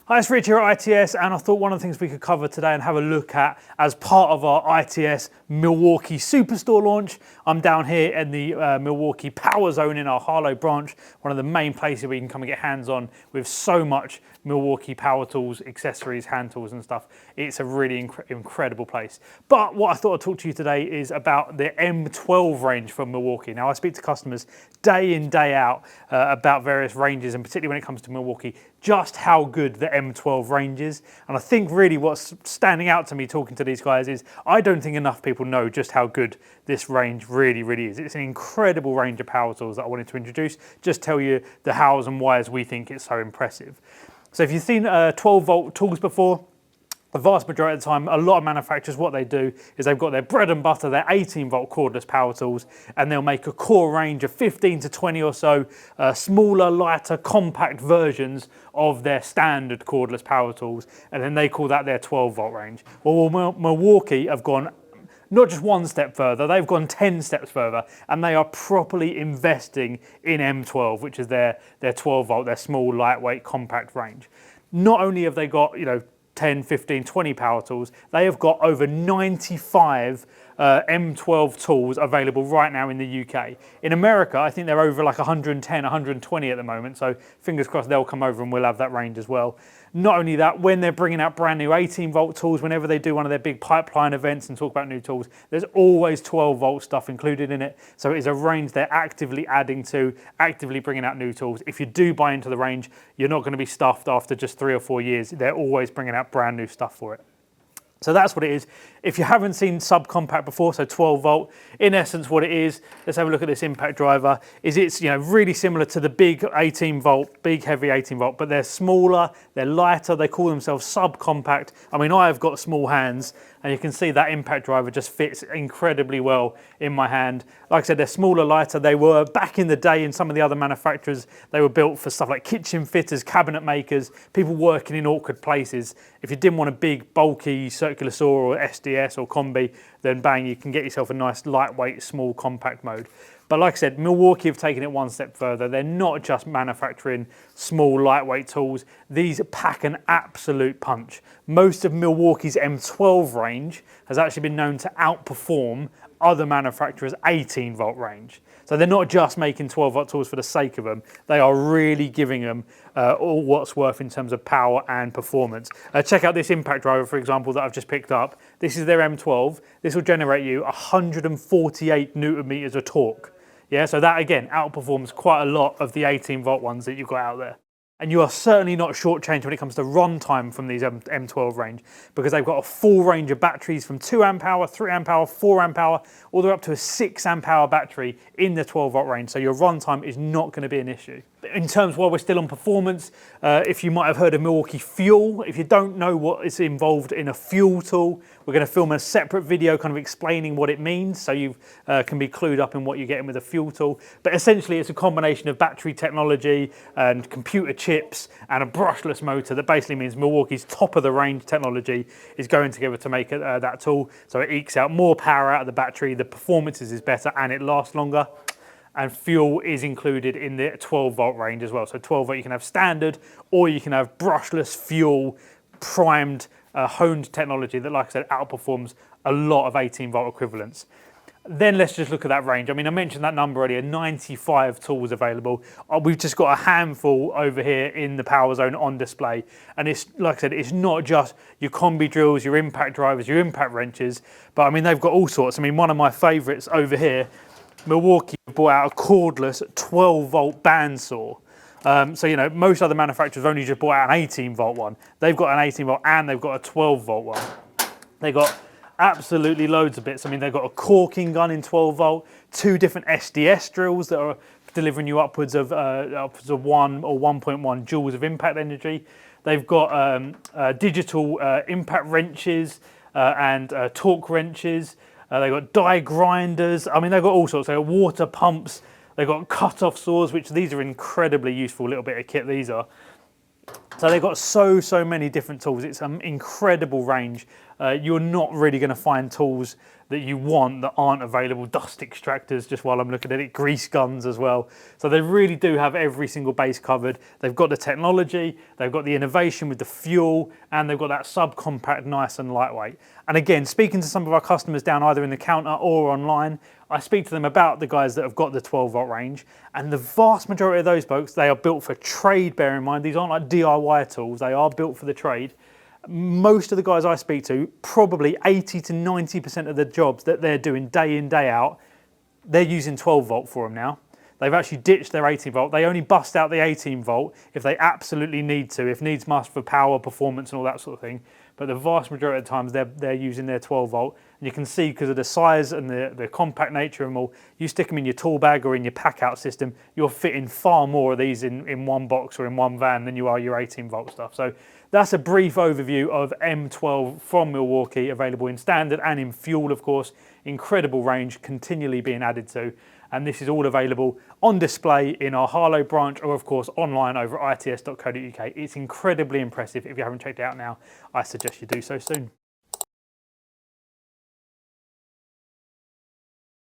Hi, it's Rich here at ITS, and I thought one of the things we could cover today and have a look at as part of our ITS Milwaukee Superstore launch. I'm down here in the Milwaukee Power Zone in our Harlow branch, one of the main places where you can come and get hands-on with so much Milwaukee power tools, accessories, hand tools and stuff. It's a really incredible place. But what I thought I'd talk to you today is about the M12 range from Milwaukee. Now, I speak to customers day in, day out about various ranges, and particularly when it comes to Milwaukee, just how good the M12 range is. And I think really what's standing out to me talking to these guys is I don't think enough people know just how good this range really is. It's an incredible range of power tools that I wanted to introduce, just tell you the hows and whys we think it's so impressive. So if you've seen 12 volt tools before, the vast majority of the time, a lot of manufacturers, what they do is they've got their bread and butter, their 18 volt cordless power tools, and they'll make a core range of 15 to 20 or so smaller, lighter, compact versions of their standard cordless power tools, and then they call that their 12 volt range. Well, Milwaukee have gone not just one step further, they've gone 10 steps further, and they are properly investing in M12, which is their 12 volt, their small, lightweight, compact range. Not only have they got, 10, 15, 20 power tools, they have got over 95 M12 tools available right now in the UK. In America, I think they're over like 110, 120 at the moment, so fingers crossed they'll come over and we'll have that range as well. Not only that, when they're bringing out brand new 18 volt tools, whenever they do one of their big pipeline events and talk about new tools, there's always 12 volt stuff included in it. So it is a range they're actively adding to, actively bringing out new tools. If you do buy into the range, you're not going to be stuffed after just 3 or 4 years. They're always bringing out brand new stuff for it. So that's what it is. If you haven't seen subcompact before, so 12 volt, in essence what it is, let's have a look at this impact driver, is it's really similar to the big 18 volt, big heavy 18 volt, but they're smaller, they're lighter, they call themselves subcompact. I mean, I have got small hands, and you can see that impact driver just fits incredibly well in my hand. Like I said, they're smaller, lighter. They were, back in the day in some of the other manufacturers, they were built for stuff like kitchen fitters, cabinet makers, people working in awkward places. If you didn't want a big, bulky circular saw or SDS or combi, then bang, you can get yourself a nice, lightweight, small, compact mode. But like I said, Milwaukee have taken it one step further. They're not just manufacturing small, lightweight tools. These pack an absolute punch. Most of Milwaukee's M12 range has actually been known to outperform other manufacturers' 18 volt range. So they're not just making 12 volt tools for the sake of them. They are really giving them all what's worth in terms of power and performance. Check out this impact driver, for example, that I've just picked up. This is their M12. This will generate you 148 newton meters of torque. Yeah, so that again outperforms quite a lot of the 18 volt ones that you've got out there. And you are certainly not shortchanged when it comes to run time from these M12 range, because they've got a full range of batteries from 2 amp hour, 3 amp hour, 4 amp hour, all the way up to a 6 amp hour battery in the 12 volt range. So your run time is not going to be an issue. In terms, while we're still on performance, if you might have heard of Milwaukee Fuel, if you don't know what is involved in a fuel tool, we're going to film a separate video kind of explaining what it means, so you can be clued up in what you're getting with a fuel tool. But essentially it's a combination of battery technology and computer chips and a brushless motor that basically means Milwaukee's top of the range technology is going together to make that tool, so it ekes out more power out of the battery, the performance is better, and it lasts longer. And fuel is included in the 12 volt range as well. So 12 volt you can have standard, or you can have brushless fuel primed honed technology that, like I said, outperforms a lot of 18 volt equivalents. Then let's just look at that range. I mean, I mentioned that number earlier, 95 tools available. We've just got a handful over here in the power zone on display. And it's, like I said, it's not just your combi drills, your impact drivers, your impact wrenches, but I mean, they've got all sorts. I mean, one of my favorites over here, Milwaukee brought out a cordless 12 volt bandsaw. So, most other manufacturers have only just brought out an 18 volt one. They've got an 18 volt and they've got a 12 volt one. They've got absolutely loads of bits. I mean, they've got a corking gun in 12 volt, 2 different SDS drills that are delivering you upwards of 1 or 1.1 joules of impact energy. They've got digital impact wrenches and torque wrenches. They've got die grinders. I mean, they've got all sorts. They've got water pumps. They've got cut-off saws, which these are incredibly useful little bit of kit, these are. So they've got so many different tools. It's an incredible range. you're not really going to find tools that you want that aren't available. Dust extractors, just while I'm looking at it, grease guns as well. So they really do have every single base covered. They've got the technology, they've got the innovation with the fuel, and they've got that subcompact, nice and lightweight. And again, speaking to some of our customers down either in the counter or online, I speak to them about the guys that have got the 12 volt range, and the vast majority of those folks, they are built for trade, bear in mind. These aren't like DIY tools, they are built for the trade. Most of the guys I speak to, probably 80 to 90% of the jobs that they're doing day in, day out, they're using 12 volt for them now. They've actually ditched their 18 volt. They only bust out the 18 volt if they absolutely need to, if needs must for power, performance and all that sort of thing. But the vast majority of the times they're using their 12 volt. And you can see because of the size and the compact nature of them all, you stick them in your tool bag or in your pack out system, you're fitting far more of these in one box or in one van than you are your 18 volt stuff. So that's a brief overview of M12 from Milwaukee, available in standard and in fuel, of course. Incredible range, continually being added to. And this is all available on display in our Harlow branch or, of course, online over at its.co.uk. It's incredibly impressive. If you haven't checked it out now, I suggest you do so soon.